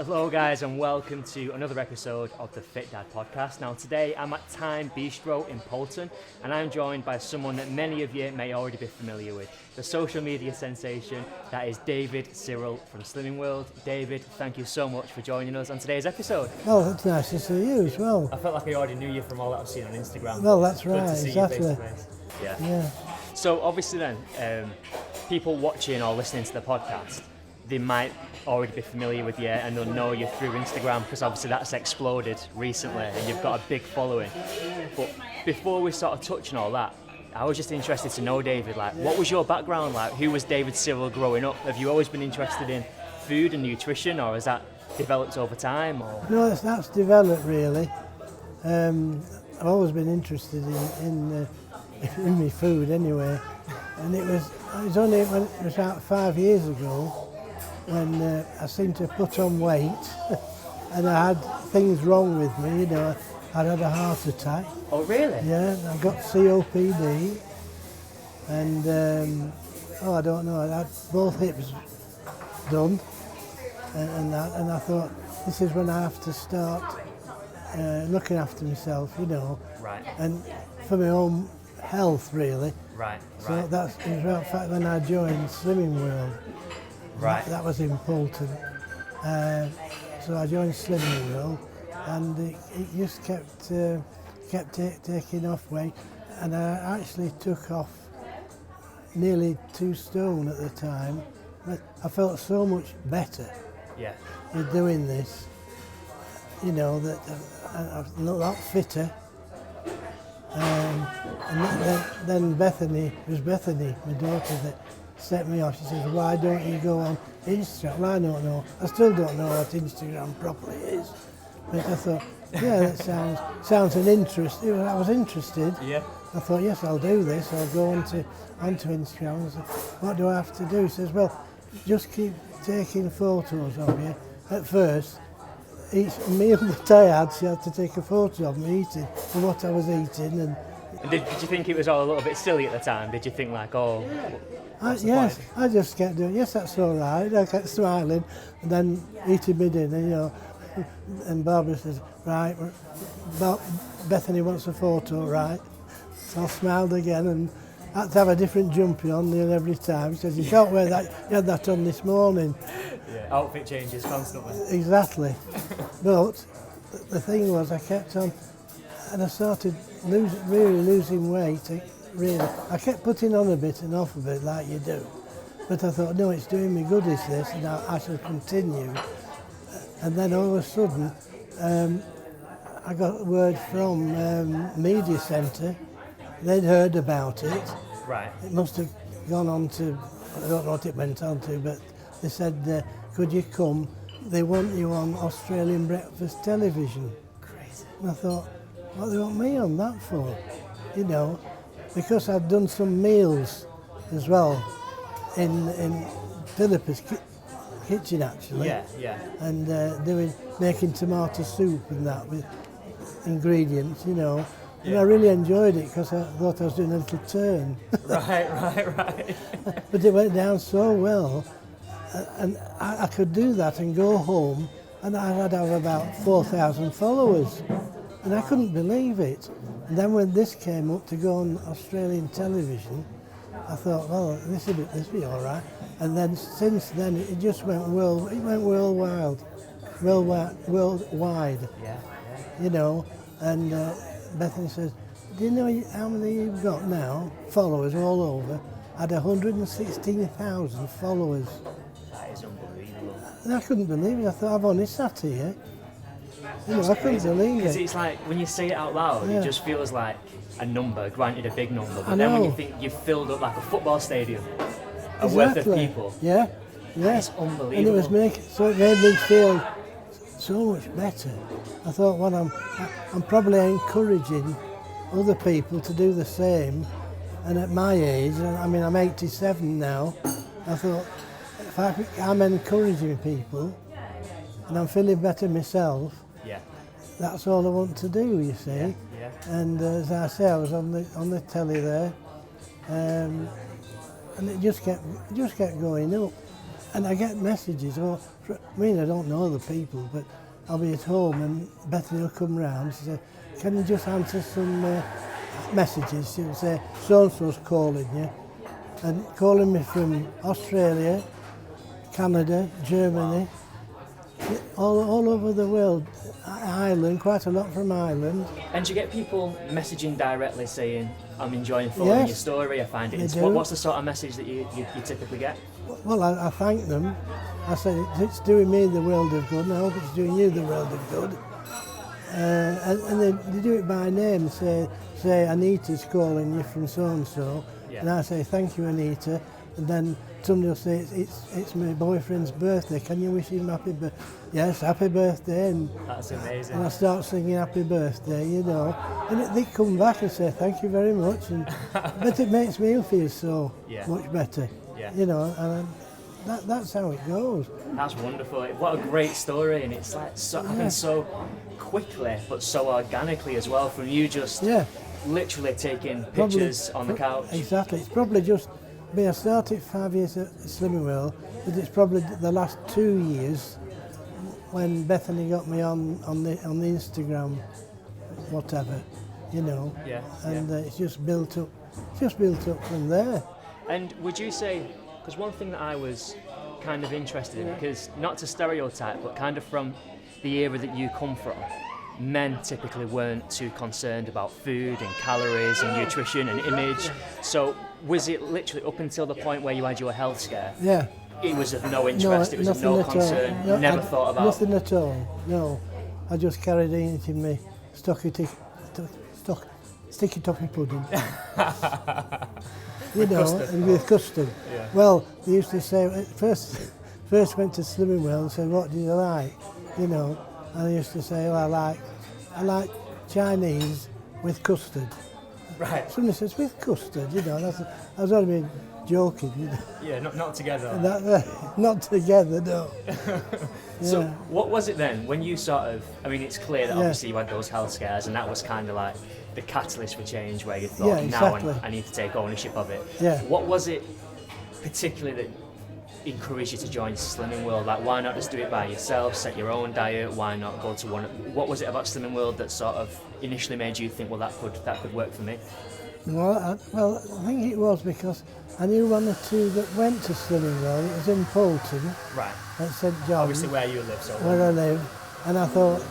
Hello guys and welcome to another episode of the FIIT Dad Podcast. Now today I'm at Time Bistro in Poulton and I'm joined by someone that many of you may already be familiar with, the social media sensation that is David Cyril from Slimming World. David, thank you so much for joining us on today's episode. Oh, it's nice to see you as well. I felt like I already knew you from all that I've seen on Instagram. Well, that's Good right, to see exactly. you face to face. Yeah. So obviously then, people watching or listening to the podcast, they might already be familiar with you and they'll know you through Instagram because obviously that's exploded recently and you've got a big following. But before we sort of touch on all that, I was just interested to know, David, like, what was your background like? Who was David Cyril growing up? Have you always been interested in food and nutrition, or has that developed over time? Or? No, that's developed really. I've always been interested in my food anyway, and it was only when it was about 5 years ago when I seemed to put on weight and I had things wrong with me, you know. I'd had a heart attack. Oh really? Yeah, I got COPD and I don't know, I had both hips done and I thought this is when I have to start looking after myself, you know. Right. And for my own health really. Right. So it was about the fact when I joined Slimming World. Right. That was important. So I joined Slimming World, and it just kept taking off weight, and I actually took off nearly 2 stone at the time. But I felt so much better with doing this. You know, that I looked a lot fitter. And then Bethany, my daughter, that set me off. She says, why don't you go on Instagram? Well, I don't know. I still don't know what Instagram properly is. But I thought, yeah, that sounds an interest. I was interested. Yeah. I thought, yes, I'll do this. I'll go onto Instagram. I said, what do I have to do? She says, well, just keep taking photos of you. At first, each meal that I had, she had to take a photo of me eating and what I was eating. And did you think it was all a little bit silly at the time? Did you think like, yes, I just kept doing, yes, that's all right. I kept smiling and then eating my dinner, you know. And Barbara says, right, Bethany wants a photo, right? So I smiled again and I had to have a different jumpy on there every time. She says, you can't wear that, you had that on this morning. Yeah, outfit changes constantly. Exactly. But the thing was, I kept on, and I started really losing weight. I kept putting on a bit and off a bit like you do. But I thought, no, it's doing me good, is this, and I shall continue. And then all of a sudden, I got word from Media Centre. They'd heard about it. Right. It must have gone on to, I don't know what it went on to, but they said, could you come? They want you on Australian breakfast television. Crazy. And I thought, what do they want me on that for? You know, because I'd done some meals as well in Philippa's kitchen actually. Yeah. And making tomato soup and that with ingredients, you know. And I really enjoyed it because I thought I was doing a little turn. Right. But it went down so well, and I could do that and go home, and I'd have about 4,000 followers, and I couldn't believe it. And then when this came up to go on Australian television, I thought, well, this will be all right. And then since then, it just went worldwide. Yeah. You know, and Bethany says, do you know how many you've got now? Followers all over. I had 116,000 followers. That is unbelievable. And I couldn't believe it. I thought, I've only sat here. You know, I couldn't believe Because it. it's like, when you say it out loud, Yeah. it just feels like a number, granted a big number, but I then when know. you think you've filled up like a football stadium, worth of people. Yeah. It's unbelievable. And it was it made me feel so much better. I thought, well, I'm probably encouraging other people to do the same. And at my age, I mean, I'm 87 now, I thought, I'm encouraging people and I'm feeling better myself, that's all I want to do, you see. Yeah. And as I say, I was on the telly there, and it just kept going up. And I get messages I mean, I don't know the people, but I'll be at home and Bethany will come round and say, can you just answer some messages? She'll say, so-and-so's calling you. And calling me from Australia, Canada, Germany, all over the world. Ireland, quite a lot from Ireland. And do you get people messaging directly saying, I'm enjoying following your story, I find it... What's the sort of message that you typically get? Well, I thank them. I said, it's doing me the world of good, and I hope it's doing you the world of good. And they do it by name, say Anita's calling you from so-and-so, and I say, thank you, Anita, and then somebody will say, it's my boyfriend's birthday, can you wish him happy birthday? Yes, happy birthday. And that's amazing. And I start singing happy birthday, you know. And they come back and say, thank you very much. But it makes me feel so much better, you know, and that's how it goes. That's wonderful. What a great story, and it's like happened so quickly, but so organically as well, from you just literally taking pictures on the couch. Exactly. It's probably just... I started 5 years at Slimming World, but it's probably the last 2 years when Bethany got me on the Instagram, whatever, you know. And it's just built up. It's just built up from there. And would you say, because one thing that I was kind of interested in, because not to stereotype, but kind of from the era that you come from, men typically weren't too concerned about food and calories and nutrition and image. So was it literally up until the point where you had your health scare? Yeah. It was of no interest, it was of no concern, no, never thought about... Nothing at all, no. I just carried it in me sticky toffee pudding. You know, custard. And with custard. Yeah. Well, they used to say, first went to Slimming World and said, what do you like? You know, and I used to say, well, I like Chinese with custard. Right. Somebody says, with custard, you know, I was only been joking. You know. Yeah, not together. Not together, no. So what was it then, when you sort of, I mean, it's clear that obviously you had those health scares, and that was kind of like the catalyst for change, where you thought, now I need to take ownership of it. Yeah. What was it particularly that encouraged you to join Slimming World? Like, why not just do it by yourself, set your own diet? Why not go to one? What was it about Slimming World that sort of initially made you think, well, that could work for me? Well, I think it was because I knew one or two that went to Slimming World. It was in Poulton, right, at St John's. Obviously where you live, so where I live, and I thought,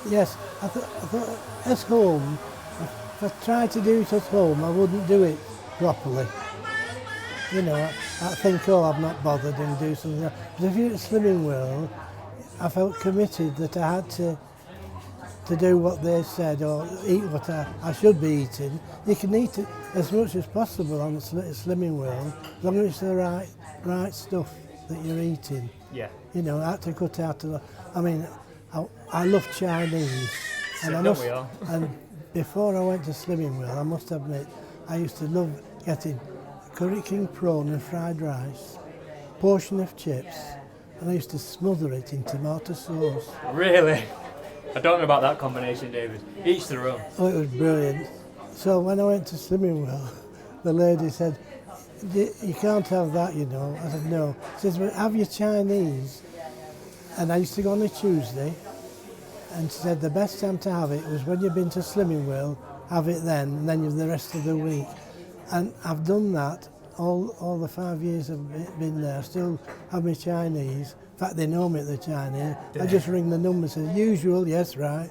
I thought at home, if I tried to do it at home, I wouldn't do it properly. You know, I think, I'm not bothered and do something else. But if you're at Slimming World, I felt committed that I had to do what they said or eat what I should be eating. You can eat it as much as possible on Slimming World, as long as it's the right stuff that you're eating. Yeah. You know, I had to cut out I mean, I love Chinese. And before I went to Slimming World, I must admit, I used to love getting curry king prawn and fried rice, portion of chips, and I used to smother it in tomato sauce. Really? I don't know about that combination, David. Each their own. Oh, it was brilliant. So when I went to Slimming World, the lady said, you can't have that, you know. I said, no. She says, well, have your Chinese. And I used to go on a Tuesday, and she said the best time to have it was when you've been to Slimming World, have it then, and then you've the rest of the week. And I've done that all the 5 years I've been there. I still have my Chinese. In fact, they know me at the Chinese. I just ring the number and say, usual, yes, right.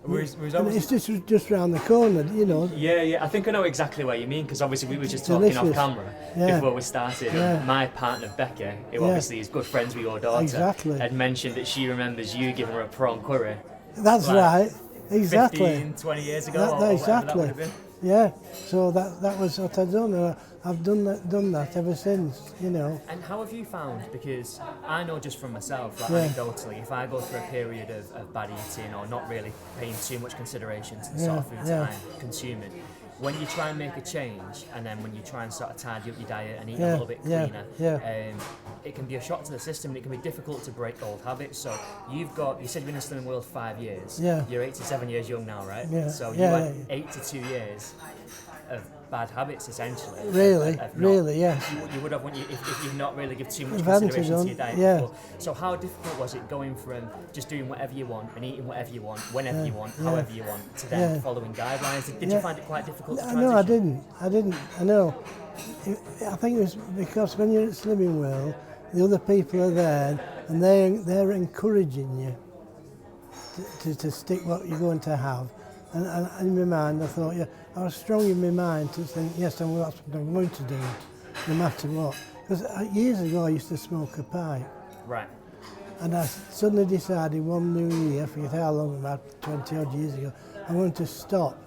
It's just round the corner, you know. Yeah, I think I know exactly what you mean, because obviously we were just talking off camera before we started. Yeah. My partner, Becca, who obviously is good friends with your daughter, had mentioned that she remembers you giving her a prawn curry. That's right, exactly. 15, 20 years ago, exactly. That would have been. Yeah, so that was what I've done. I've done that ever since, you know. And how have you found, because I know just from myself, like anecdotally, if I go through a period of bad eating or not really paying too much consideration to the sort of foods that I'm consuming, when you try and make a change, and then when you try and sort of tidy up your diet and eat a little bit cleaner, it can be a shock to the system, and it can be difficult to break old habits. So you said you've been in Slimming World 5 years. Yeah. You're 87 years young now, right? Yeah. So you had 8 to 2 years of bad habits essentially. Really, yes. You would have, wouldn't you, if you've not really given too much If I hadn't consideration to done, your diet yeah. before. So how difficult was it going from just doing whatever you want and eating whatever you want, whenever you want, however you want, to then following guidelines? Did you find it quite difficult to transition? No, I didn't. I know. I think it was because when you're at Slimming World, the other people are there and they're encouraging you to stick what you're going to have. And in my mind, I thought, I was strong in my mind to think, yes, that's what I'm going to do, no matter what. Because years ago, I used to smoke a pipe. Right. And I suddenly decided one new year, I forget how long, about 20 odd years ago, I'm going to stop.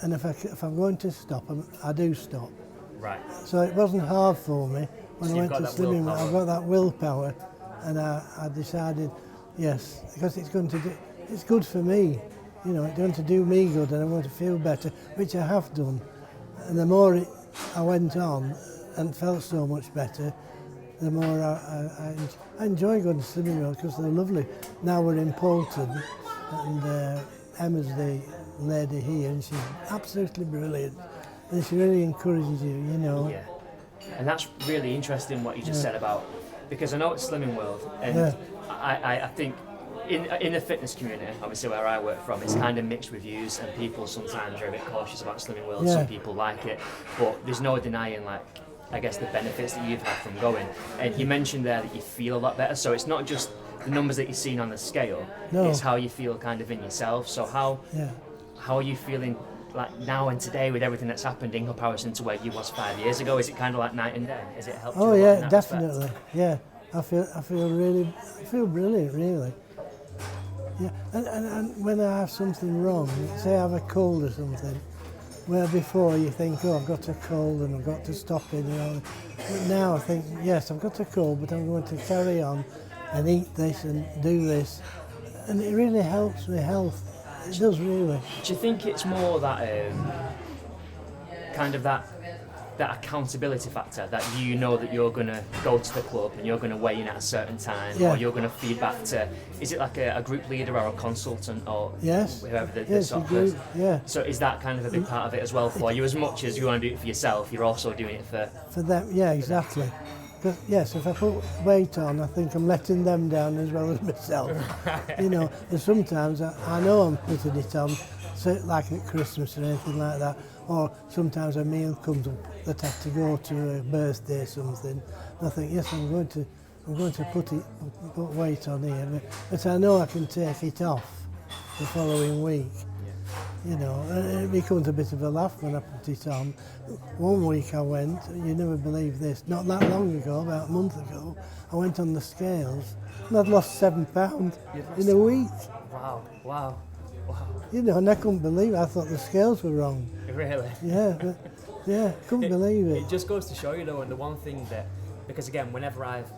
And if I'm going to stop, I do stop. Right. So it wasn't hard for me when I went to Slimming World. I got that willpower, and I decided, yes, because it's good for me. You know, it's going to do me good, and I'm going to feel better, which I have done. And the more I went on and felt so much better, the more I enjoy going to Slimming World because they're lovely. Now we're in Poulton, and Emma's the lady here, and she's absolutely brilliant. And she really encourages you, you know. Yeah. And that's really interesting what you just said about, because I know it's Slimming World, and I think in the fitness community, obviously where I work from, it's kind of mixed reviews, and people sometimes are a bit cautious about Slimming World. Some people like it, but there's no denying, like, I guess the benefits that you've had from going. And you mentioned there that you feel a lot better, so it's not just the numbers that you've seen on the scale, it's how you feel kind of in yourself. So how are you feeling like now and today with everything that's happened in comparison to where you was 5 years ago? Is it kind of like night and day? Has it helped you? Oh a lot yeah, in that definitely. respect? Yeah, I feel brilliant, really. Yeah, and when I have something wrong, say I have a cold or something, where before you think, I've got a cold and I've got to stop it, you know. But now I think, yes, I've got a cold, but I'm going to carry on and eat this and do this, and it really helps my health. It does, really. Do you think it's more that kind of that accountability factor, that you know that you're going to go to the club and you're going to weigh in at a certain time, or you're going to feed back to, is it like a group leader or a consultant or whoever the sort of person? Yeah. So is that kind of a big part of it as well for you? As much as you want to do it for yourself, you're also doing it for them. Yeah, exactly. Because yes, if I put weight on, I think I'm letting them down as well as myself. You know, and sometimes I know I'm putting it on, so like at Christmas or anything like that, or sometimes a meal comes up that I have to go to a birthday or something. And I think, yes, I'm going to put weight on here, but I know I can take it off the following week. You know, and it becomes a bit of a laugh when I put it on. One week I went, you never believe this, not that long ago, about a month ago, I went on the scales and I'd lost 7 pounds in a week. Wow. You know, and I couldn't believe it. I thought the scales were wrong. Really? Yeah, couldn't believe it. It just goes to show you though, and the one thing that, because again, whenever I've,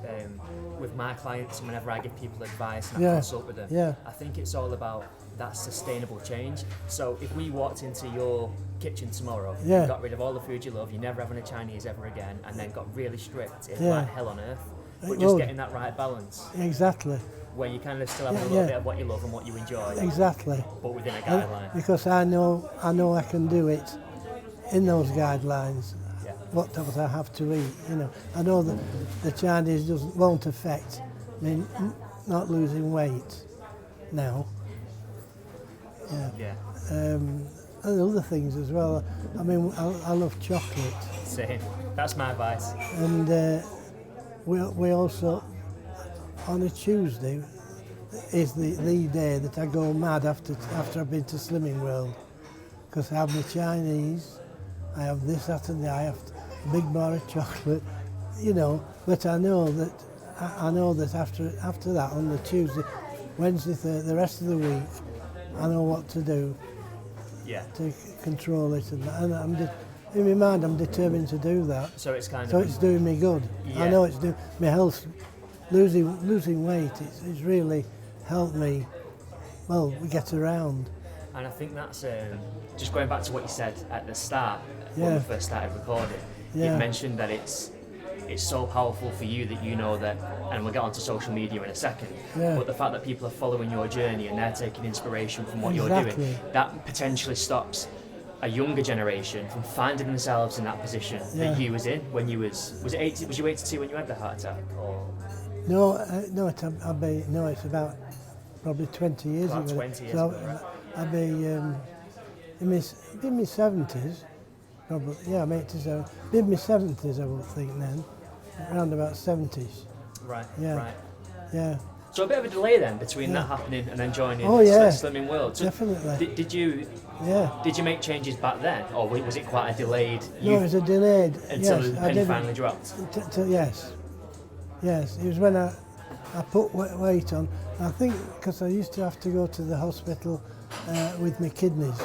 with my clients and whenever I give people advice and I consult with them, I think it's all about that sustainable change. So if we walked into your kitchen tomorrow, you got rid of all the food you love, you're never having a Chinese ever again, and then got really strict, it's like hell on earth. But just getting that right balance. Exactly. Where you kind of still have a little bit of what you love and what you enjoy. Exactly. But within a guideline. Because I know I can do it in those guidelines. What I have to eat, you know. I know that the Chinese won't affect me not losing weight now. Yeah. And other things as well. I mean, I love chocolate. Same. That's my advice. And we also, on a Tuesday, is the day that I go mad after I've been to Slimming World, because I have my Chinese, I have this, that, and I have a big bar of chocolate, you know. But I know that after that, on the Tuesday, Wednesday, Thursday, the rest of the week, I know what to do to control it, and in my mind I'm determined to do that. So it's it's doing me good. I know it's doing my health. Losing weight, it's really helped me, get around. And I think that's, just going back to what you said at the start, when we first started recording, you mentioned that it's so powerful for you that you know that, and we'll get onto social media in a second, but the fact that people are following your journey and they're taking inspiration from what you're doing, that potentially stops a younger generation from finding themselves in that position that you was in when you was it 80, was you 82 when you had the heart attack? Or? No, it's about probably 20 years About ago. 20 years ago, right. I'd be in my 70s, probably. Yeah, I'm 87. In my 70s, I would think then, around about 70s. Right. Yeah. Right. Yeah. So a bit of a delay then between that happening and then joining Slimming World. So definitely. Did you make changes back then, or was it quite a delayed? No, it was a delayed. Until the penny finally dropped. Yes. It was when I put weight on. I think because I used to have to go to the hospital with my kidneys.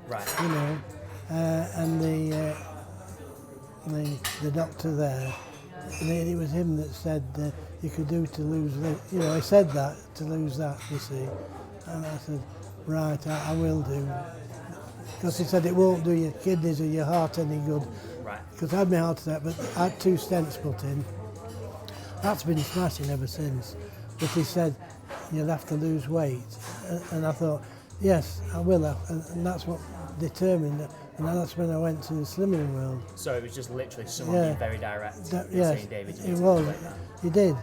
Right. You know, and the doctor there, it was him that said you could do to lose this. You know, he said that to lose that. You see, and I said, right, I will do. Because he said it won't do your kidneys or your heart any good. Right. Because I had my heart attack, but I had 2 stents put in. That's been smashing ever since. But he said, you'll have to lose weight. And I thought, yes, I will. And that's what determined it. And that's when I went to the Slimming World. So it was just literally someone being very direct. Yes, saying, David, it was. He did,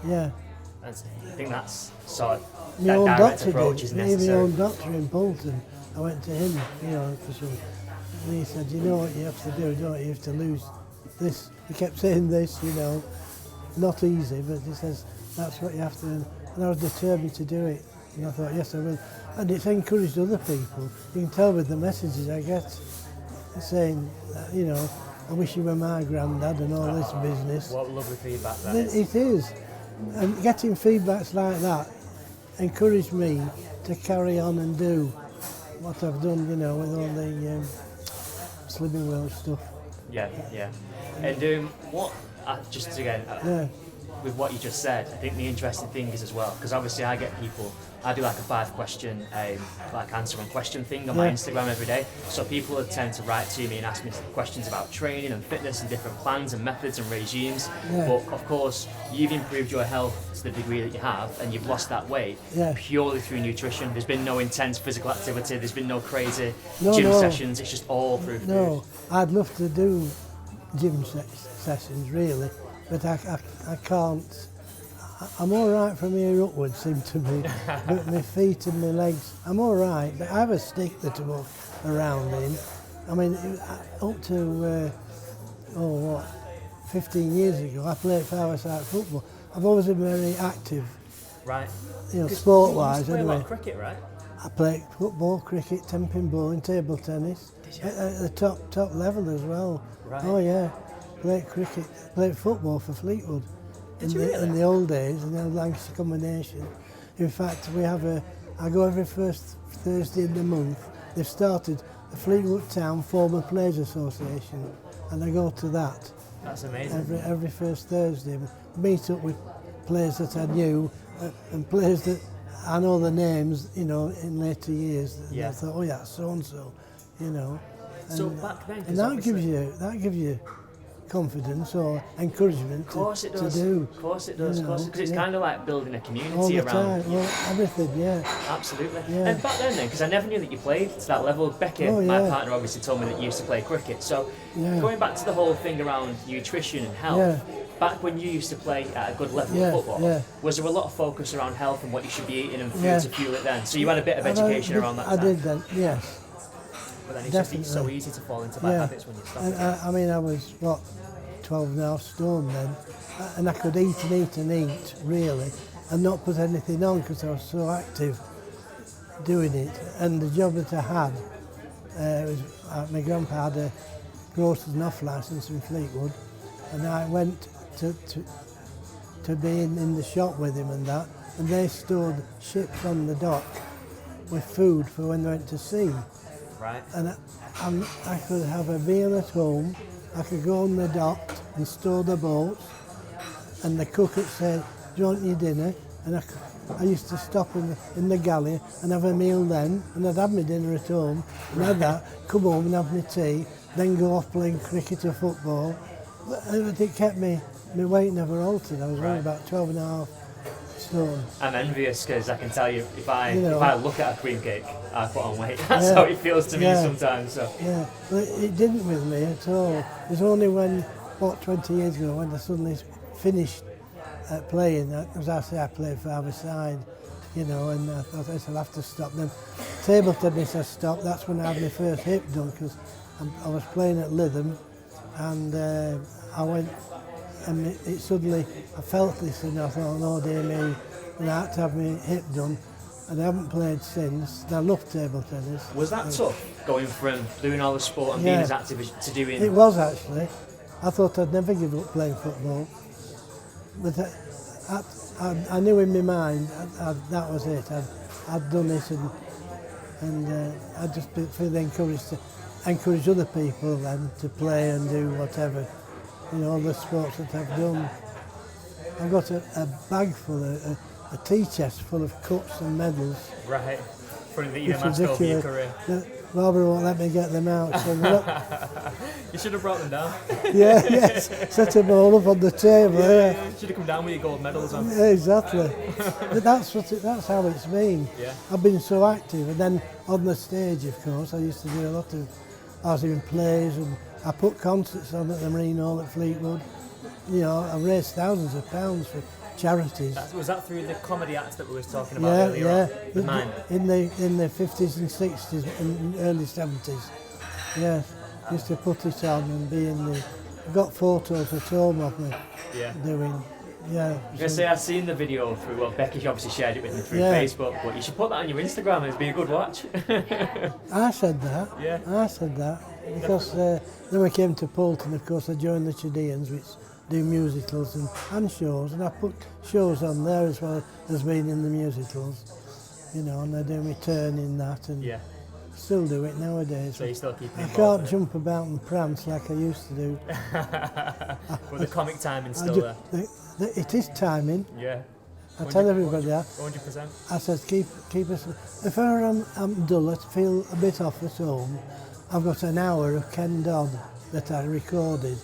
yeah. And I think that's sort of My that own direct doctor approach did. is Even necessary. my own doctor in Bolton, I went to him, you know, for some. And he said, you know what you have to do, don't you? You have to lose this. He kept saying this, you know, not easy, but he says, that's what you have to do. And I was determined to do it. And I thought, yes, I will. And it's encouraged other people. You can tell with the messages I get, saying, you know, I wish you were my granddad and all this business. What lovely feedback that is. It is. And getting feedbacks like that encouraged me to carry on and do what I've done, you know, with all the Slimming World stuff. Yeah. And what, just again, with what you just said, I think the interesting thing is as well, because obviously I get people, I do like a 5-question, like answer and question thing on my Instagram every day. So people tend to write to me and ask me questions about training and fitness and different plans and methods and regimes. Yeah. But of course, you've improved your health to the degree that you have, and you've lost that weight purely through nutrition. There's been no intense physical activity. There's been no crazy gym sessions. It's just all through food. No, I'd love to do gym sessions really, but I can't. I'm all right from here upwards, seem to me, but my feet and my legs, I'm all right, but I have a stick that I walk around in. I mean, up to, 15 years ago, I played 5-a-side football. I've always been very active. Right. You know, sport-wise, you play anyway. a lot of cricket, right? I played football, cricket, tenpin bowling, table tennis, at the top level as well. Right. Oh yeah, played cricket, played football for Fleetwood. In the old days, in the Lancashire combination. In fact, I go every first Thursday in the month. They've started the Fleetwood Town Former Players Association, and I go to that. That's amazing. Every first Thursday, meet up with players that I knew and players that I know the names, you know, in later years. Yeah. I thought, oh yeah, so and so, you know. So back then, and that gives you confidence or encouragement to do. Of course it does. Because it's kind of like building a community all the around. time. Well, everything, yeah. Absolutely. Yeah. And back then, because I never knew that you played to that level. Becky, my partner, obviously told me that you used to play cricket. So going back to the whole thing around nutrition and health, back when you used to play at a good level of football, was there a lot of focus around health and what you should be eating and food to fuel it then? So you had a bit of education around that time? I did then, yes. But then it's so easy to fall into bad habits when you start. I mean, I was, 12 and a half stone then, and I could eat and eat and eat, really, and not put anything on because I was so active doing it. And the job that I had, my grandpa had a grocers and off licence in Fleetwood, and I went to be in the shop with him and that, and they stored ships on the dock with food for when they went to sea. Right. And I could have a meal at home. I could go on the dock and store the boats, and the cook would say, do you want your dinner? And I used to stop in the galley and have a meal then, and I'd have my dinner at home, and have that, come home and have my tea, then go off playing cricket or football. But it kept my weight never altered. I was only about 12 and a half stone. I'm envious because I can tell you if I look at a cream cake, I put on weight. That's Yeah. how it feels to me Yeah. sometimes. So Yeah, but it didn't with me at all. It was only when, 20 years ago, when I suddenly finished playing, as I say, I played five side, and I thought I'll have to stop. Then table tennis I stopped. That's when I had my first hip done, because I was playing at Lytham, and I went, and it suddenly, I felt this, and I thought, oh dear me, and I had to have my hip done. And I haven't played since. And I love table tennis. was that tough, going from doing all the sport and being as active as to doing? It was actually. I thought I'd never give up playing football. But I knew in my mind that was it. I'd done it, and I just feel encouraged to encourage other people then to play and do whatever, all the sports that I've done. I've got a bag full of a tea chest full of cups and medals. Right, from that you've amassed over your career. Barbara won't let me get them out. So look, you should have brought them down. yes, set them all up on the table. Yeah. You should have come down with your gold medals on. Yeah, exactly. But that's how it's been. Yeah. I've been so active, and then on the stage, of course, I used to do a lot of. I was doing plays, and I put concerts on at the Marine Hall at Fleetwood. I raised thousands of pounds for charities. Was that through the comedy acts that we were talking about earlier? Yeah, The mime? in the 50s and 60s and early 70s. Yeah, used to put it on and be in the. I've got photos at home of me doing. Yeah. I was going to say, I've seen the video through, Becky obviously shared it with me through Facebook, but you should put that on your Instagram, it'd be a good watch. I said that. Yeah. I said that because then we came to Poulton, of course, I joined the Chideans, which do musicals and shows, and I put shows on there as well as being in the musicals, and I do my turn in that, and still do it nowadays. So you still keep I can't jump about and prance like I used to do. But the comic timing's still there. It is timing. Yeah. I tell everybody that. 100%. I said, keep us. If I'm dull, I feel a bit off at home. I've got an hour of Ken Dodd that I recorded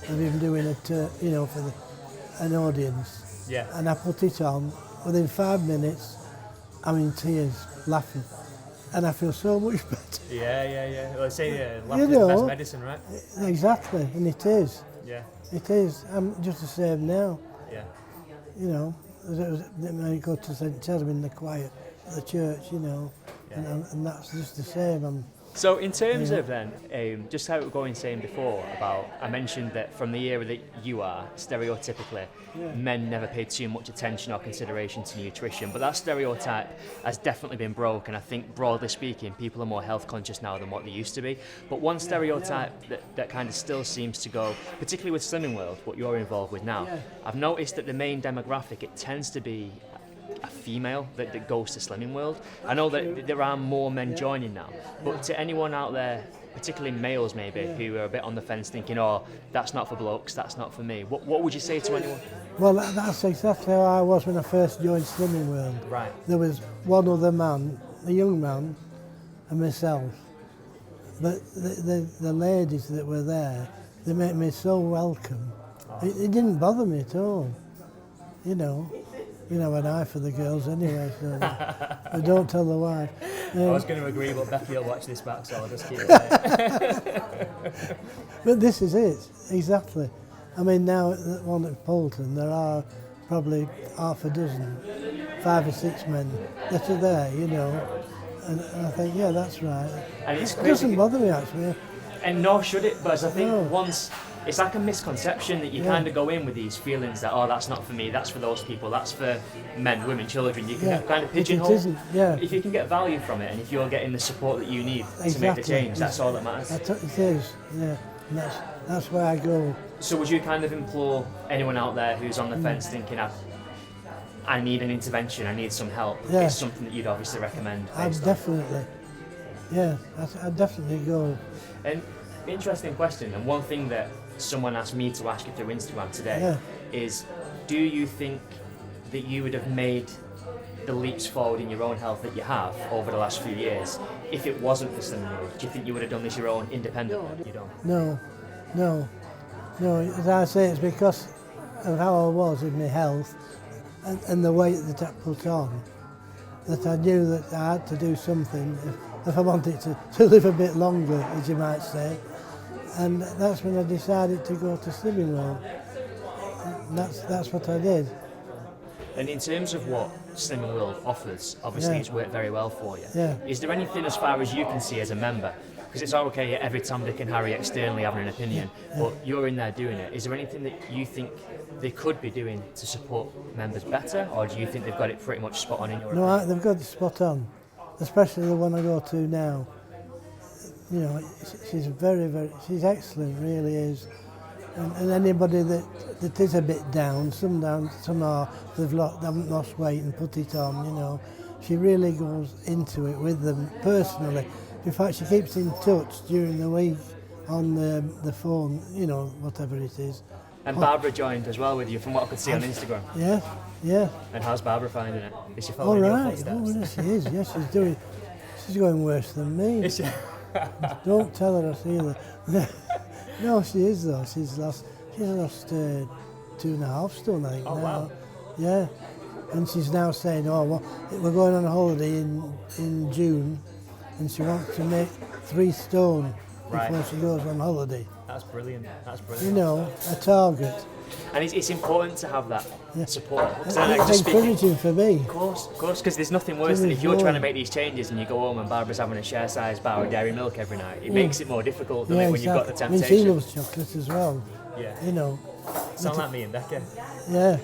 of him doing it, for an audience. Yeah. And I put it on. Within 5 minutes, I'm in tears, laughing, and I feel so much better. Yeah. Well, I say laughter is the best medicine, right? Exactly, and it is. Yeah. It is. I'm just the same now. Yeah. I go to St. Chesm in the choir at the church, and that's just the same. So in terms of then, just how we were going saying before about, I mentioned that from the era that you are, stereotypically, men never paid too much attention or consideration to nutrition, but that stereotype has definitely been broken. I think broadly speaking, people are more health conscious now than what they used to be. But one stereotype that kind of still seems to go, particularly with Slimming World, what you're involved with now, I've noticed that the main demographic, it tends to be a female that goes to Slimming World. I know that there are more men joining now, but to anyone out there, particularly males maybe, who are a bit on the fence thinking, oh, that's not for blokes, that's not for me, what would you say to anyone? Well, that's exactly how I was when I first joined Slimming World. Right. There was one other man, a young man, and myself. But the ladies that were there, they made me so welcome. It didn't bother me at all, an eye for the girls anyway, so I don't tell the wife. I was going to agree, but Becky will watch this back, so I'll just keep it there. But this is it, exactly. I mean, now at the one at Poulton, there are probably half a dozen, 5 or 6 men that are there, and I think, that's right. And it's It crazy. doesn't bother me, actually. And nor should it, but I think once, it's like a misconception that you kind of go in with these feelings that, oh, that's not for me, that's for those people, that's for men, women, children. You can kind of pigeonhole. It isn't, If you can get value from it, and if you're getting the support that you need to make the change, that's all that matters. It is, and that's where I go. So would you kind of implore anyone out there who's on the fence thinking, I need an intervention, I need some help, it's something that you'd obviously recommend? I'd definitely go. And interesting question, and one thing that someone asked me to ask you through Instagram today is, do you think that you would have made the leaps forward in your own health that you have over the last few years if it wasn't for Slimming World? Do you think you would have done this your own independently? You don't? No. As I say, it's because of how I was in my health and the weight that I put on, that I knew that I had to do something if I wanted to live a bit longer, as you might say. And that's when I decided to go to Slimming World. And that's what I did. And in terms of what Slimming World offers, obviously it's worked very well for you. Yeah. Is there anything as far as you can see as a member? Because it's all okay, every Tom, Dick and Harry externally having an opinion, but you're in there doing it. Is there anything that you think they could be doing to support members better, or do you think they've got it pretty much spot on in your opinion? No, they've got it spot on, especially the one I go to now. You know, she's she's excellent, really is. And anybody that is a bit down, some are, they haven't lost weight and put it on, you know. She really goes into it with them personally. In fact, she keeps in touch during the week on the phone, you know, whatever it is. And Barbara joined as well with you, from what I could see on Instagram. Yeah, yeah. And how's Barbara finding it? Is she All following your right. footsteps? Oh, yes, she is. Yes, she's going worse than me. Is she? Don't tell her I see her. No, she is though. She's lost 2.5 stone, I think. Oh, now. wow. Yeah. And she's now saying, oh, well, we're going on a holiday in June, and she wants to make 3 stone before she goes on holiday. That's brilliant. That's You brilliant. know, a target. And it's important to have that support. It's encouraging for me. Of course, because there's nothing worse than if you're trying to make these changes and you go home and Barbara's having a share-sized bar of dairy milk every night. It makes it more difficult, doesn't it, when you've got the temptation. I mean, she loves chocolate as well. Yeah. You know. Sound like me and Becca. Yeah.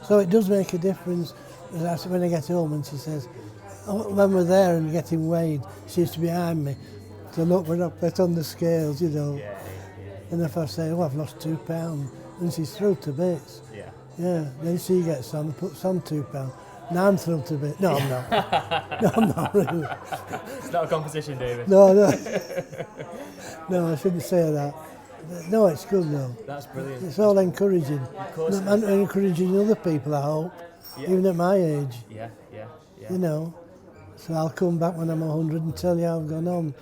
So it does make a difference. When I get home and she says, oh, when we're there and getting weighed, she used to be behind me. So look, we're up on the scales, you know. Yeah. And if I say, oh, I've lost 2 pounds, and she's thrilled to bits. Yeah. Yeah. Then she gets on, puts on 2 pounds. Now I'm thrilled to bits. No, I'm not. No, I'm not really. It's not a competition, David. No. No, I shouldn't say that. No, it's good though. That's brilliant. It's all encouraging. Of course. And encouraging other people, I hope, even at my age. Yeah. You know. So I'll come back when I'm 100 and tell you how I've gone on.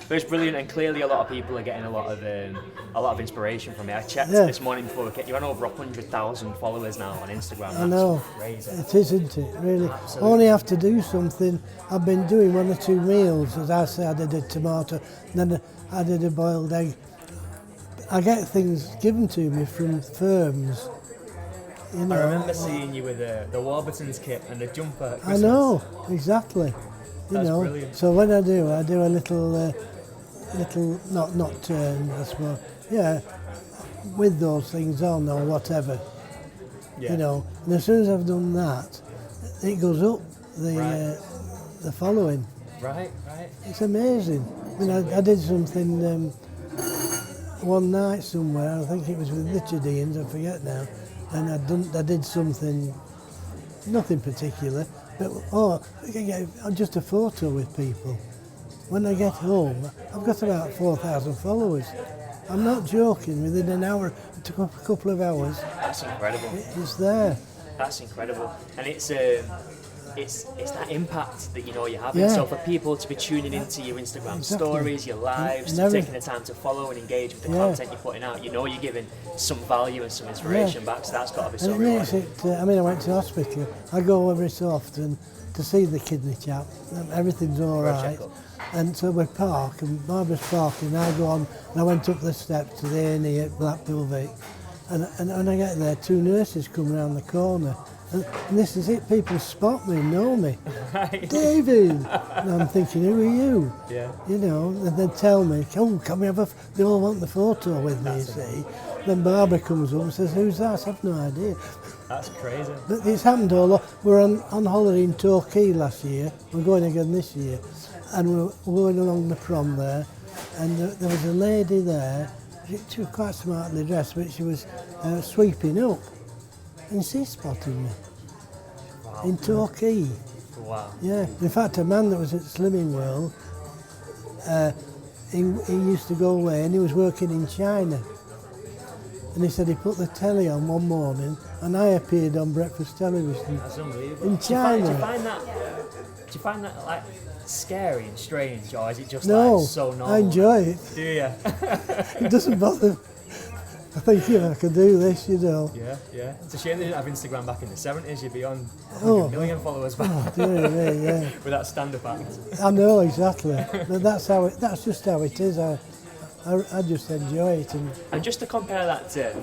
But it's brilliant, and clearly a lot of people are getting a lot of inspiration from it. I checked this morning before we came. You're on over 100,000 followers now on Instagram. That's I know. Crazy. It is, isn't it? Really. Absolutely. Only have to do something. I've been doing 1 or 2 meals. As I say, I did a tomato, and then I did a boiled egg. I get things given to me from firms. You know. I remember seeing you with the Warburton's kit and the jumper at Christmas. I know, exactly. That's brilliant. So when I do a little not turn, I suppose. Yeah, with those things on or whatever. Yeah. You know, and as soon as I've done that, it goes up the following. Right. It's amazing. I mean, I did something one night somewhere. I think it was with Richard Ians. I forget now. And I did something, nothing particular, but just a photo with people. When I get home, I've got about 4,000 followers. I'm not joking. Within an hour, it took up a couple of hours. That's incredible. It's there. That's incredible, and it's that impact that you're having. Yeah. So for people to be tuning into your Instagram stories, your lives, to taking the time to follow and engage with the content you're putting out, you're giving some value and some inspiration back. So that's got to be so And it makes rewarding. it. I mean, I went to hospital. I go every so often to see the kidney chap. Everything's all right. And so we park, and Barbara's parking, and I go on, and I went up the steps to the A&E at Blackpool Vic, and when I get there, 2 nurses come around the corner, and this is it, people spot me, know me. Right. David! And I'm thinking, who are you? Yeah. You know, and they tell me, oh, can we have they all want the photo with me, you see. Then Barbara comes up and says, who's that? I've no idea. That's crazy. But it's happened all over. We're on holiday in Torquay last year. We're going again this year. And we're going along the prom there. And there was a lady there. She was quite smartly dressed, but she was sweeping up. And she spotted me. Wow. In Torquay. Wow. Yeah. In fact, a man that was at Slimming World, he used to go away and he was working in China. And he said he put the telly on one morning and I appeared on breakfast television. That's unbelievable. In China. Do you find that like scary and strange, or is it just No, like so normal? I enjoy it. Do you? It doesn't bother. I think if I could do this, you know. Yeah. It's a shame they didn't have Instagram back in the 70s. You'd be on 100 Oh. million followers back Oh, dear me, yeah. with that stand-up act. I know exactly, but that's just how it is. I just enjoy it. And just to compare that to,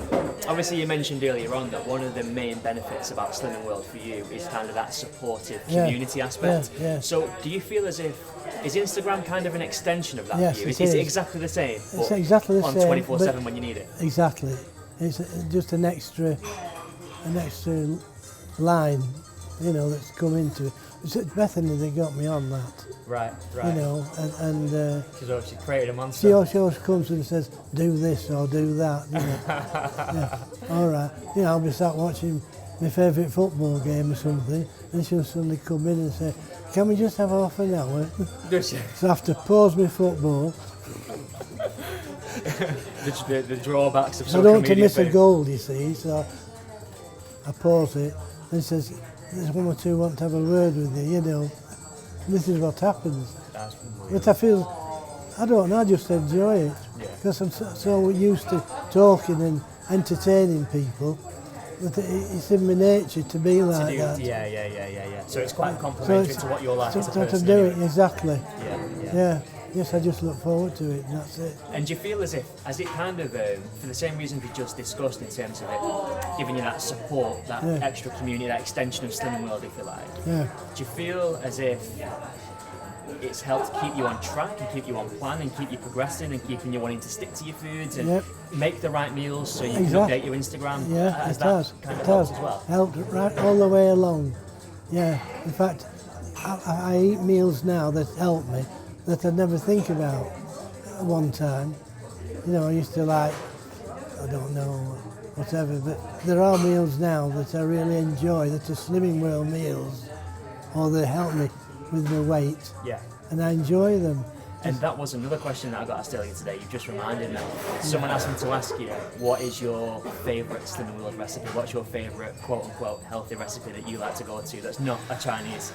obviously you mentioned earlier on that one of the main benefits about Slimming World for you is kind of that supportive community aspect. Yeah. So do you feel as if, is Instagram kind of an extra of that Yes, for you? it Is it is. exactly the same? It's but exactly the on same. 24/7 when you need it? Exactly. It's just an extra line, you know, that's come into it. Bethany, they got me on that. Right. You know, and She's obviously created a monster. she always comes and says, do this or do that, you know. Yeah. All right. You know, I'll be sat watching my favourite football game or something, and she'll suddenly come in and say, can we just have half an hour? Does she? So I have to pause my football. the drawbacks of I social don't want to media miss a fame. goal, you see, so I pause it and says, there's one or two want to have a word with you, you know. This is what happens. That's But I feel, I don't know, I just enjoy it. Yeah. Because I'm so used to talking and entertaining people that it's in my nature to be like that. Yeah. So it's quite complementary to what you're like as a to person. do anyway. it, exactly. Yeah. Yes, I just look forward to it, and that's it. And do you feel as if, as it kind of, for the same reasons we just discussed in terms of it, giving you that support, that extra community, that extension of Slimming World, if you like, Yeah. do you feel as if it's helped keep you on track and keep you on plan and keep you progressing and keeping you wanting to stick to your foods and make the right meals so you can update your Instagram? Yeah, Has it that has. kind It of has helped as well? helped right all the way along. Yeah, in fact, I eat meals now that help me that I never think about at one time. You know, I used to like, I don't know, whatever, but there are meals now that I really enjoy that are Slimming World meals, or they help me with my weight, Yeah. and I enjoy them. And that was another question that I got asked earlier today. You've just reminded me. Someone asked me to ask you, what is your favourite Slimming World recipe? What's your favourite quote-unquote healthy recipe that you like to go to that's not a Chinese?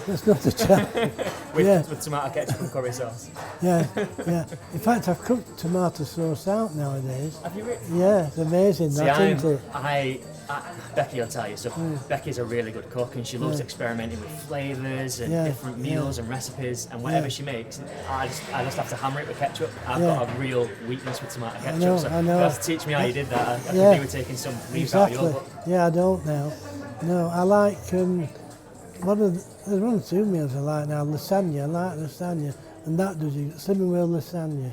That's not a challenge. with tomato ketchup and curry sauce. Yeah. In fact, I've cooked tomato sauce out nowadays. Have you really? Yeah, it's amazing, See, that, isn't it? Becky will tell you, so Becky's a really good cook and she loves experimenting with flavours and different meals and recipes, and whatever she makes, I just have to hammer it with ketchup. I've got a real weakness for tomato ketchup, I know. you have to teach me how you did that. I could do with taking some leaves out of your book. Yeah, I don't now. No, I like, there's one or two meals I like now, lasagna, I like lasagna, and that does you, Slimming World lasagna,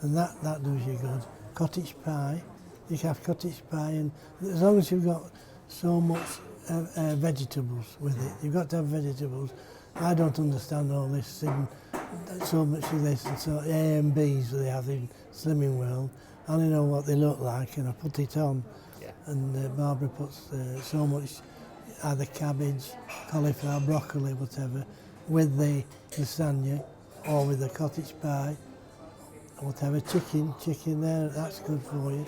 and that does you good. Cottage pie, you can have cottage pie, and as long as you've got so much vegetables with it, you've got to have vegetables. I don't understand all this, so much of this, and so A and Bs they have in Slimming World. I only know what they look like, and I put it on. Yeah. And Barbara puts so much, either cabbage, cauliflower, broccoli, whatever, with the lasagna, or with the cottage pie, or whatever, chicken there, that's good for you.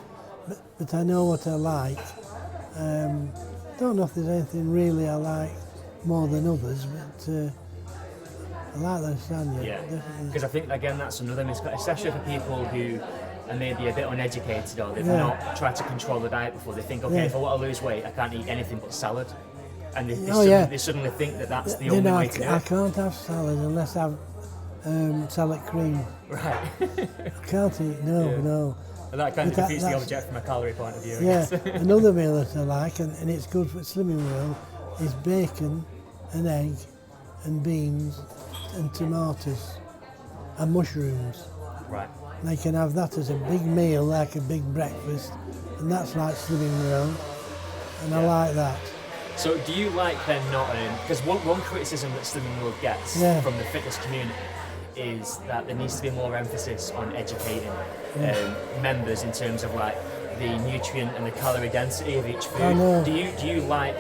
But I know what I like. Don't know if there's anything really I like more than others, but I like the lasagna. Yeah, Definitely. because I think, again, that's another misconception, especially for people who are maybe a bit uneducated or they've not tried to control the diet before. They think, okay, if I want to lose weight, I can't eat anything but salad. And they suddenly think that that's the only way to do I it. can't have salad unless I have salad cream. Right. I can't eat, no. And that kind of But defeats the that's- object from a calorie point of view. I Yeah, guess. another meal that I like, and it's good for Slimming World, is bacon, an egg, and beans, and tomatoes, and mushrooms. Right. They can have that as a big meal, like a big breakfast, and that's like Slimming World, and I like that. So do you like then not, because one criticism that Slimming World gets from the fitness community is that there needs to be more emphasis on educating members in terms of like the nutrient and the calorie density of each food. I know. Do you like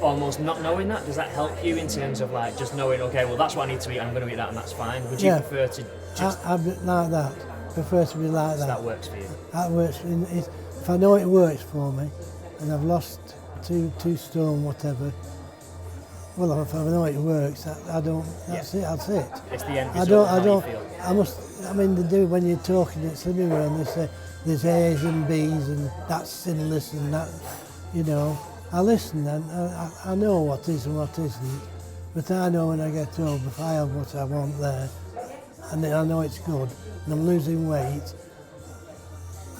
almost not knowing that? Does that help you in terms of like just knowing, okay, well that's what I need to eat, I'm going to eat that and that's fine? Would you prefer to just... I like that, prefer to be like that. That works for you? That works, if I know it works for me, and I've lost two stone, whatever, Well, if I know it works, I don't. That's it. That's it. It's the end I result. don't. I don't. How you feel. I must. I mean, they do when you're talking at Slimming World. They say there's A's and B's and that's sinless and that. You know, I listen and I know what is and what isn't. But I know when I get home, if I have what I want there, and I know it's good, and I'm losing weight,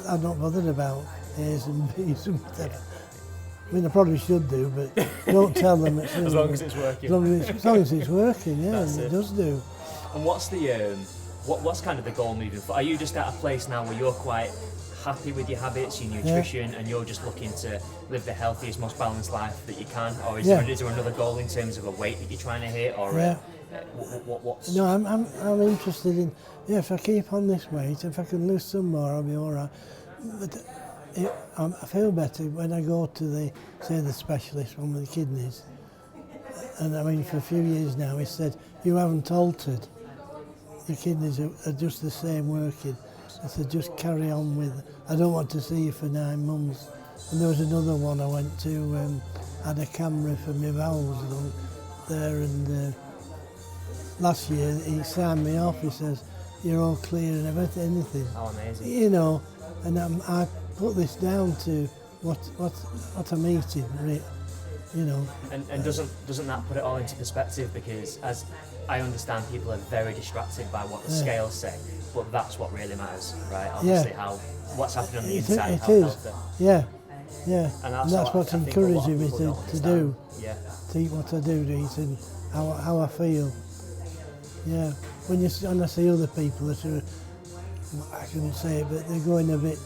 I'm not bothered about A's and B's and whatever. I mean, I probably should do, but don't tell them. It's, As long as it's working. As long as it's working, yeah, and it does do. And what's the what's kind of the goal moving forward? Are you just at a place now where you're quite happy with your habits, your nutrition, and you're just looking to live the healthiest, most balanced life that you can? Or is there another goal in terms of a weight that you're trying to hit? Or what's... No, I'm interested in, if I keep on this weight, if I can lose some more, I'll be all right. But I feel better when I go to the specialist, one with the kidneys. And I mean, for a few years now, he said, you haven't altered. Your kidneys are just the same working. I said, just carry on with it. I don't want to see you for 9 months. And there was another one I went to, had a camera for my bowels done there, and last year he signed me off. He says, you're all clear and anything. Oh, amazing. You know, and I put this down to what I'm eating, you know. And doesn't that put it all into perspective? Because as I understand, people are very distracted by what the scales say, but that's what really matters, right? Obviously, what's happening on the inside. It is. Yeah. And that's what's I think encouraging me to do. Yeah. To eat what I do to eat and how I feel. Yeah. When I see other people that are, I shouldn't say it, but they're going a bit,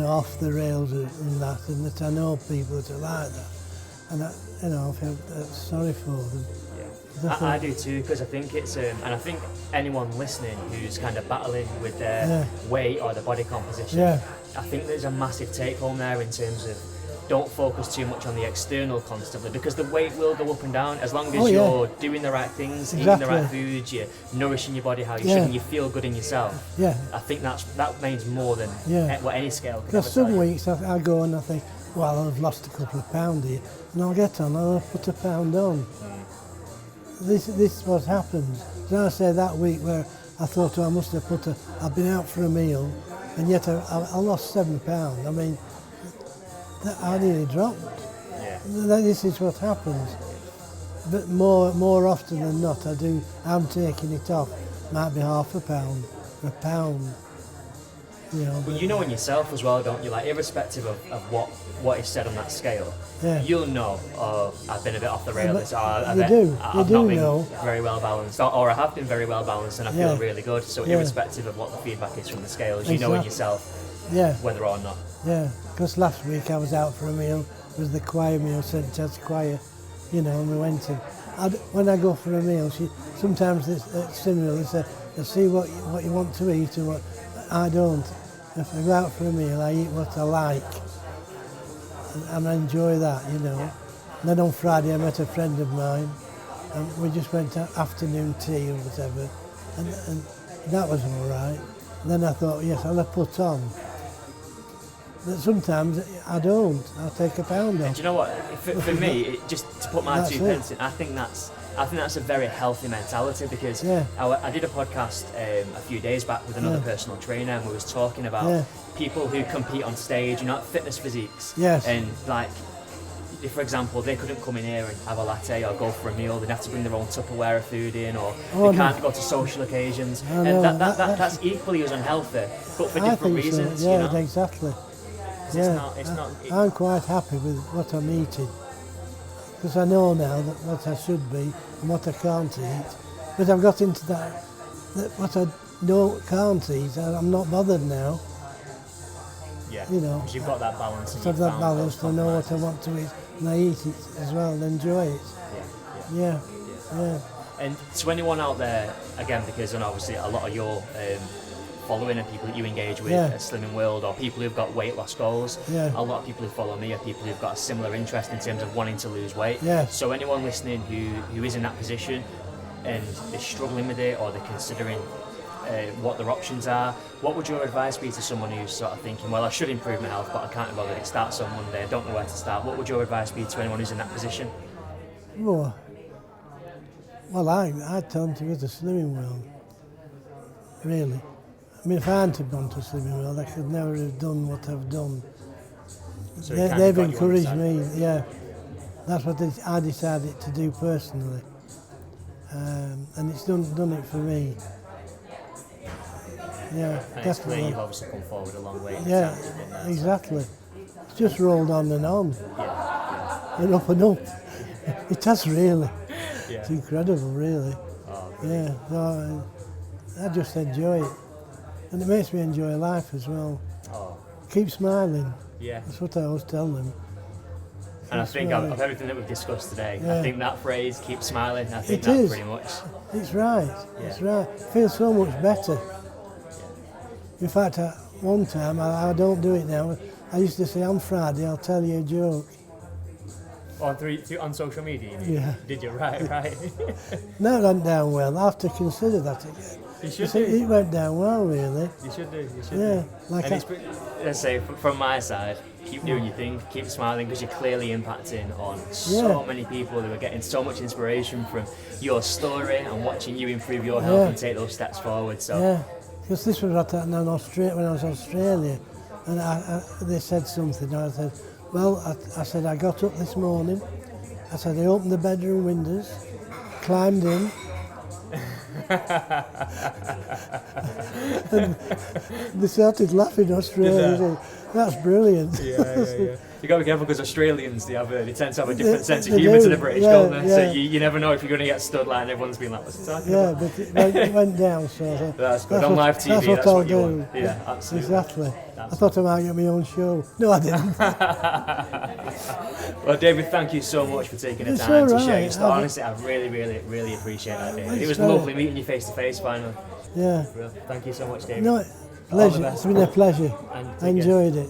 off the rails and that I know people that are like that, and I feel sorry for them. I do too, because I think it's, and I think anyone listening who's kind of battling with their weight or their body composition, I think there's a massive take home there in terms of don't focus too much on the external constantly, because the weight will go up and down as long as you're doing the right things, eating the right foods, you're nourishing your body how you should, and you feel good in yourself. Yeah. I think that means more than what any scale can ever Because some tell you. weeks I go and I think, well, I've lost a couple of pounds here, and I'll get on, I'll put a pound on. This is what happens. So I say that week where I thought, I must have I've been out for a meal, and yet I lost £7. I mean, I nearly dropped. This is what happens. But more often than not, I'm taking it off. Might be half a pound, or a pound. But you know in yourself as well, don't you? Like, irrespective of what is said on that scale, you'll know, I've been a bit off the rails, I've not been very well balanced, or I have been very well balanced and I feel really good. So irrespective of what the feedback is from the scales, you know in yourself whether or not. Yeah, because last week I was out for a meal, it was the choir meal, St Ted's Choir, and we went in. When I go for a meal, sometimes at Cyril they say, see what you want to eat and what I don't. If I go out for a meal, I eat what I like, and I enjoy that, And then on Friday I met a friend of mine, and we just went to afternoon tea or whatever, and that was all right. And then I thought, yes, I'll have put on. But sometimes I don't. I'll take a pound off. And do you know what? For me, just to put my 2 pence in, I think that's a very healthy mentality, because I did a podcast a few days back with another personal trainer, and we was talking about people who compete on stage, fitness physiques. Yes. And like, if, for example, they couldn't come in here and have a latte or go for a meal, they'd have to bring their own Tupperware of food in, or they can't go to social occasions. And that's equally as unhealthy, but for different reasons. So. Yeah, exactly. I'm quite happy with what I'm eating, because I know now that what I should be and what I can't eat. But I've got into that what I can't eat, I'm not bothered now. Yeah, because you've got that balance. I've that balance to know what I want to eat, and I eat it as well and enjoy it. Yeah. And to anyone out there, again, because obviously a lot of your following and people that you engage with at Slimming World, or people who've got weight loss goals, a lot of people who follow me are people who've got a similar interest in terms of wanting to lose weight. So anyone listening who is in that position and is struggling with it, or they're considering what their options are, what would your advice be to someone who's sort of thinking, well, I should improve my health, but I can't bother, it starts on Monday, I don't know where to start? What would your advice be to anyone who's in that position? Well, I'd tell them to go to Slimming World, really. I mean, if I hadn't have gone to Slimming World, I could never have done what I've done. So They've encouraged me, yeah. That's what I decided to do personally. And it's done it for me. Yeah, And it's clear definitely. you've obviously come forward a long way. in the Yeah, time you've been there, so- exactly. It's just rolled on and on, Yeah, and up and up. It has really. yeah. It's incredible, really. Oh, Yeah, so I just enjoy it. And it makes me enjoy life as well. oh, Keep smiling. yeah. That's what I always tell them. And I Keep think smiling. of everything that we've discussed today, Yeah. I think that phrase, keep smiling, I think It that is. pretty much. It's right. Yeah. It's right. I feel so much better. In fact, one time, I don't do it now. I used to say, on Friday, I'll tell you a joke. On social media, you mean? Yeah. Did you? Right. That went down well. I have to consider that again. You should It do. went down well, really. You should do. Yeah, like And let's say from my side, keep doing your thing, keep smiling, because you're clearly impacting on so many people who are getting so much inspiration from your story and watching you improve your health and take those steps forward. So Yeah, because this was what happened when I was in Australia, and they said something. I said, well, I said I got up this morning. I said I opened the bedroom windows, climbed in. And they started laughing, Australia. Did That's brilliant. Yeah. You got to be careful because Australians, they tend to have a different sense of they humour to do, the British, yeah, don't they? So yeah. you never know if you're going to get stood like and everyone's been like, what's he talking Yeah, about? but it went down, so I thought, That's good. On live TV, that's I'll what you do. want. Yeah, absolutely. Exactly. I thought I might get my own show. No, I didn't. Well, David, thank you so much for taking the It's time to all share right. your story. Honestly, I really appreciate that, David. It It's was all lovely meeting you face to face finally. Yeah. Real. Thank you so much, David. No, All the pleasure. best. It's been a pleasure. And take I care. enjoyed it.